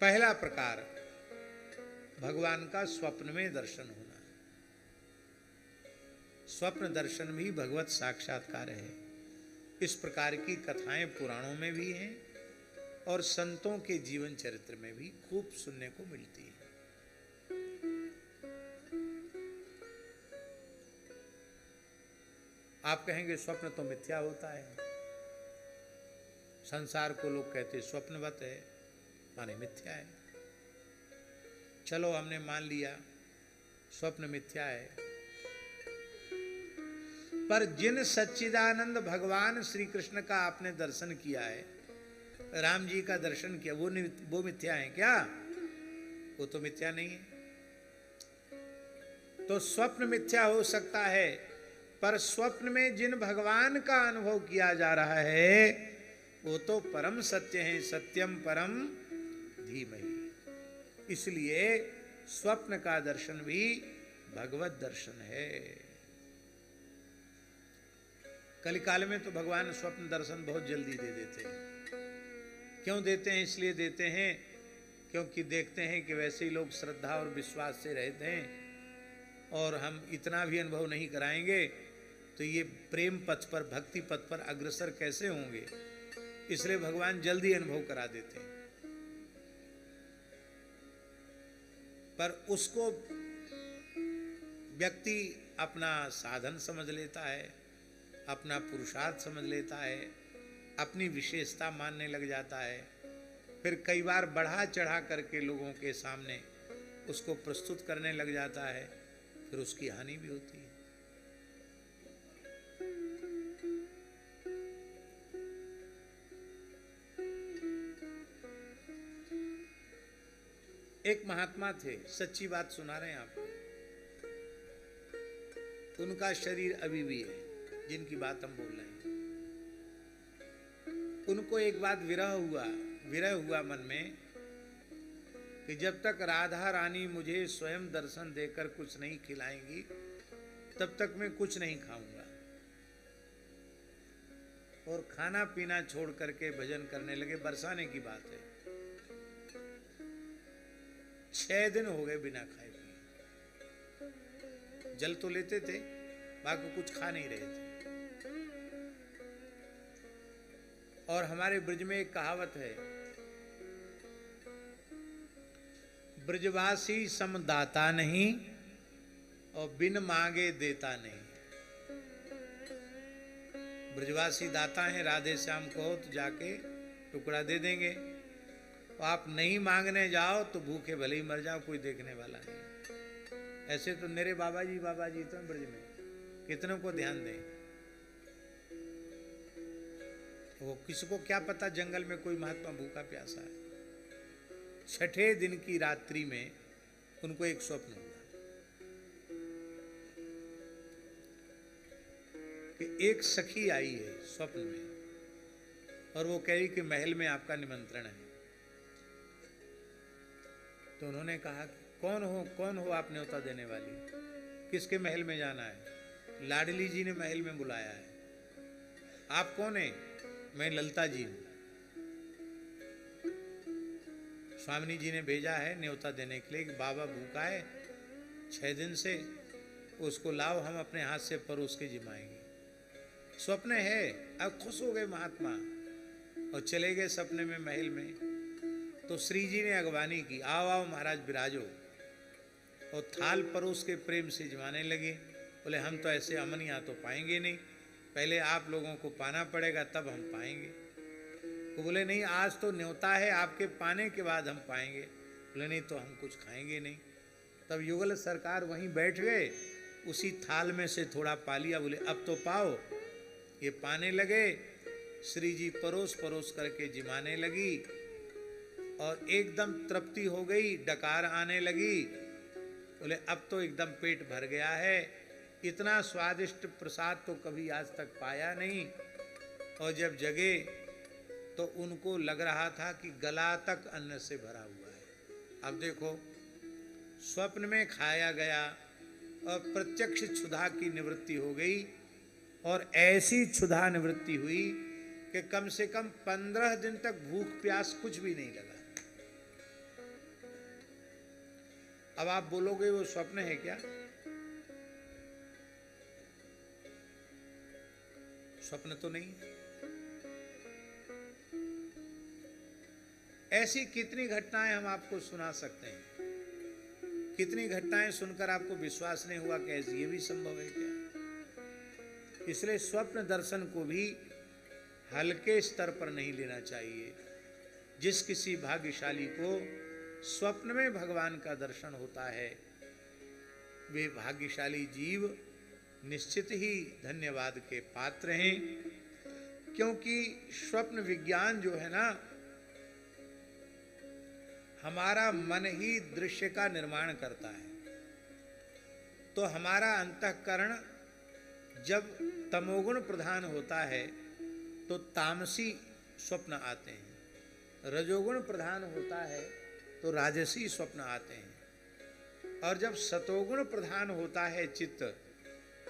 पहला प्रकार भगवान का स्वप्न में दर्शन होना। स्वप्न दर्शन भी भगवत साक्षात्कार है। इस प्रकार की कथाएं पुराणों में भी हैं और संतों के जीवन चरित्र में भी खूब सुनने को मिलती है। आप कहेंगे स्वप्न तो मिथ्या होता है, संसार को लोग कहते स्वप्नवत है, माने मिथ्या है। चलो हमने मान लिया स्वप्न मिथ्या है, पर जिन सच्चिदानंद भगवान श्री कृष्ण का आपने दर्शन किया है, राम जी का दर्शन किया, वो मिथ्या है क्या? वो तो मिथ्या नहीं है। तो स्वप्न मिथ्या हो सकता है, पर स्वप्न में जिन भगवान का अनुभव किया जा रहा है वो तो परम सत्य है। सत्यम परम धीमहि। इसलिए स्वप्न का दर्शन भी भगवत दर्शन है। कलिकाल में तो भगवान स्वप्न दर्शन बहुत जल्दी दे देते हैं। क्यों देते हैं? इसलिए देते हैं क्योंकि देखते हैं कि वैसे ही लोग श्रद्धा और विश्वास से रहते हैं और हम इतना भी अनुभव नहीं कराएंगे तो ये प्रेम पथ पर, भक्ति पथ पर अग्रसर कैसे होंगे। इसलिए भगवान जल्दी अनुभव करा देते हैं। पर उसको व्यक्ति अपना साधन समझ लेता है, अपना पुरुषार्थ समझ लेता है, अपनी विशेषता मानने लग जाता है। फिर कई बार बढ़ा चढ़ा करके लोगों के सामने उसको प्रस्तुत करने लग जाता है, फिर उसकी हानि भी होती है। एक महात्मा थे, सच्ची बात सुना रहे हैं आपको। उनका शरीर अभी भी है, जिनकी बात हम बोल रहे हैं। उनको एक बात विरह हुआ मन में कि जब तक राधा रानी मुझे स्वयं दर्शन देकर कुछ नहीं खिलाएंगी तब तक मैं कुछ नहीं खाऊंगा। और खाना पीना छोड़ करके भजन करने लगे। बरसाने की बात है। 6 दिन हो गए बिना खाए पिए। जल तो लेते थे, बाकी कुछ खा नहीं रहे थे। और हमारे ब्रज में एक कहावत है, ब्रजवासी समदाता नहीं और बिन मांगे देता नहीं। ब्रजवासी दाता हैं, राधे श्याम कहो तो जाके टुकड़ा दे देंगे। तो आप नहीं मांगने जाओ तो भूखे भले ही मर जाओ, कोई देखने वाला नहीं। ऐसे तो मेरे बाबा जी तो ब्रज में कितनों को ध्यान दें। वो किसको क्या पता जंगल में कोई महात्मा भूखा प्यासा है। 6ठे दिन की रात्रि में उनको एक स्वप्न हुआ कि एक सखी आई है स्वप्न में और वो कह रही कि महल में आपका निमंत्रण है। तो उन्होंने कहा कौन हो आप न्योता देने वाली? किसके महल में जाना है? लाडली जी ने महल में बुलाया है। आप कौन है? मैं ललता जी हूं। स्वामी जी ने भेजा है न्योता देने के लिए कि बाबा भूखा है 6 दिन से, उसको लाओ, हम अपने हाथ से परोस के जिमाएंगे। स्वप्न है। अब खुश हो गए महात्मा और चले गए सपने में महल में। तो श्री जी ने अगवानी की, आओ आओ महाराज विराजो, और थाल परोस के प्रेम से जिमाने लगे। बोले हम तो ऐसे अमन यहाँ तो पाएंगे नहीं, पहले आप लोगों को पाना पड़ेगा तब हम पाएंगे। तो बोले नहीं, आज तो न्योता है, आपके पाने के बाद हम पाएंगे। बोले नहीं तो हम कुछ खाएंगे नहीं। तब युगल सरकार वहीं बैठ गए, उसी थाल में से थोड़ा पा लिया। बोले अब तो पाओ। ये पाने लगे। श्री जी परोस परोस करके जिमाने लगी और एकदम तृप्ति हो गई, डकार आने लगी। बोले अब तो एकदम पेट भर गया है, इतना स्वादिष्ट प्रसाद तो कभी आज तक पाया नहीं। और जब जगे तो उनको लग रहा था कि गला तक अन्न से भरा हुआ है। अब देखो, स्वप्न में खाया गया और प्रत्यक्ष क्षुधा की निवृत्ति हो गई। और ऐसी क्षुधा निवृत्ति हुई कि कम से कम 15 दिन तक भूख प्यास कुछ भी नहीं लगा। अब आप बोलोगे वो स्वप्न है क्या? स्वप्न तो नहीं है। ऐसी कितनी घटनाएं हम आपको सुना सकते हैं, कितनी घटनाएं सुनकर आपको विश्वास नहीं हुआ कि ये भी संभव है क्या? इसलिए स्वप्न दर्शन को भी हल्के स्तर पर नहीं लेना चाहिए। जिस किसी भाग्यशाली को स्वप्न में भगवान का दर्शन होता है, वे भाग्यशाली जीव निश्चित ही धन्यवाद के पात्र हैं, क्योंकि स्वप्न विज्ञान जो है ना, हमारा मन ही दृश्य का निर्माण करता है। तो हमारा अंतःकरण जब तमोगुण प्रधान होता है तो तामसी स्वप्न आते हैं, रजोगुण प्रधान होता है तो राजसी स्वप्न आते हैं, और जब सतोगुण प्रधान होता है चित्त,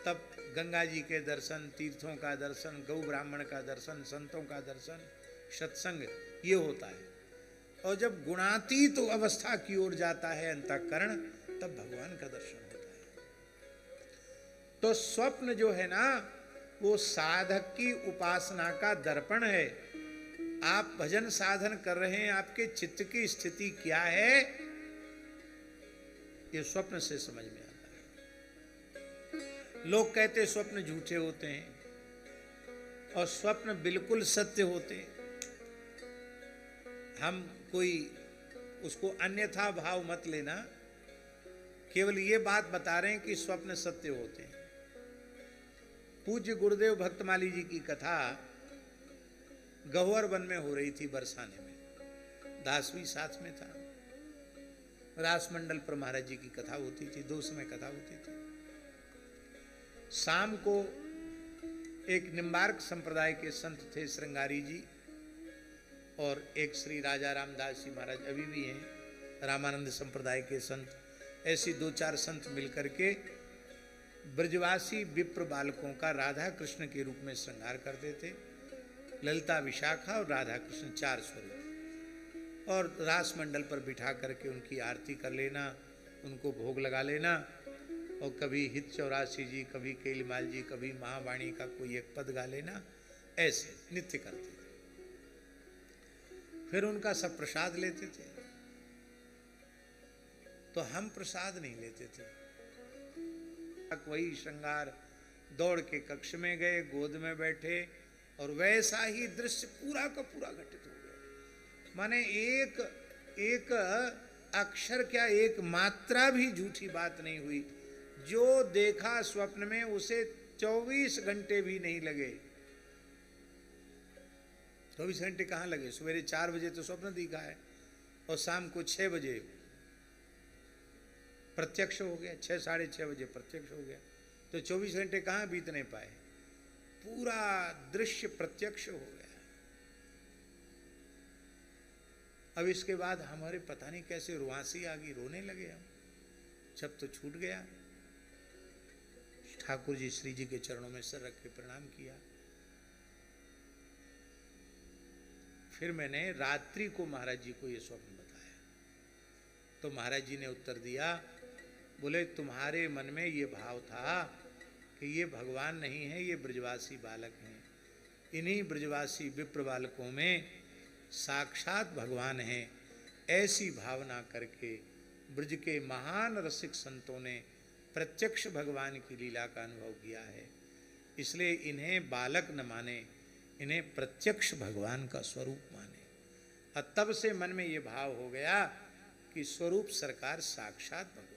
तब गंगा जी के दर्शन, तीर्थों का दर्शन, गौ ब्राह्मण का दर्शन, संतों का दर्शन, सत्संग, ये होता है। और जब गुणातीत अवस्था की ओर जाता है अंतःकरण, तब भगवान का दर्शन होता है। तो स्वप्न जो है ना, वो साधक की उपासना का दर्पण है। आप भजन साधन कर रहे हैं, आपके चित्त की स्थिति क्या है, ये स्वप्न से समझ में आता है। लोग कहते स्वप्न झूठे होते हैं, और स्वप्न बिल्कुल सत्य होते हैं। हम कोई उसको अन्यथा भाव मत लेना, केवल ये बात बता रहे हैं कि स्वप्न सत्य होते हैं। पूज्य गुरुदेव भक्तमाली जी की कथा गहुवर वन में हो रही थी बरसाने में, दासवी साथ में था। रास मंडल पर महाराज जी की कथा होती थी, 2 समय कथा होती थी। शाम को एक निम्बार्क संप्रदाय के संत थे श्रृंगारी जी, और एक श्री राजा रामदास जी महाराज अभी भी हैं, रामानंद संप्रदाय के संत। ऐसी 2-4 संत मिलकर के ब्रजवासी विप्र बालकों का राधा कृष्ण के रूप में श्रृंगार करते थे। ललिता, विशाखा और राधा कृष्ण 4 स्वरूप, और रास मंडल पर बिठा करके उनकी आरती कर लेना, उनको भोग लगा लेना, और कभी हित 84 जी, कभी केलीमाल जी, कभी महावाणी का कोई एक पद गा लेना, ऐसे नित्य करते थे। फिर उनका सब प्रसाद लेते थे। तो हम प्रसाद नहीं लेते थे। वही श्रृंगार, दौड़ के कक्ष में गए, गोद में बैठे, और वैसा ही दृश्य पूरा का पूरा घटित हो गया। माने एक अक्षर क्या, एक मात्रा भी झूठी बात नहीं हुई। जो देखा स्वप्न में, उसे 24 घंटे भी नहीं लगे। 24 घंटे कहाँ लगे? सवेरे 4 बजे तो स्वप्न दिखा है, और शाम को 6 बजे प्रत्यक्ष हो गया, 6 साढ़े 6 बजे प्रत्यक्ष हो गया। तो 24 घंटे कहाँ बीत नहीं पाए? पूरा दृश्य प्रत्यक्ष हो गया। अब इसके बाद हमारे पता नहीं कैसे रुआंसी आ गई, रोने लगे हम, जब तो छूट गया। ठाकुर जी श्री जी के चरणों में सर रख के प्रणाम किया। फिर मैंने रात्रि को महाराज जी को ये स्वप्न बताया, तो महाराज जी ने उत्तर दिया, बोले तुम्हारे मन में ये भाव था कि ये भगवान नहीं है, ये ब्रजवासी बालक हैं। इन्हीं ब्रजवासी विप्र बालकों में साक्षात भगवान हैं। ऐसी भावना करके ब्रज के महान रसिक संतों ने प्रत्यक्ष भगवान की लीला का अनुभव किया है। इसलिए इन्हें बालक न माने, इन्हें प्रत्यक्ष भगवान का स्वरूप माने। और तब से मन में ये भाव हो गया कि स्वरूप सरकार साक्षात भगवान।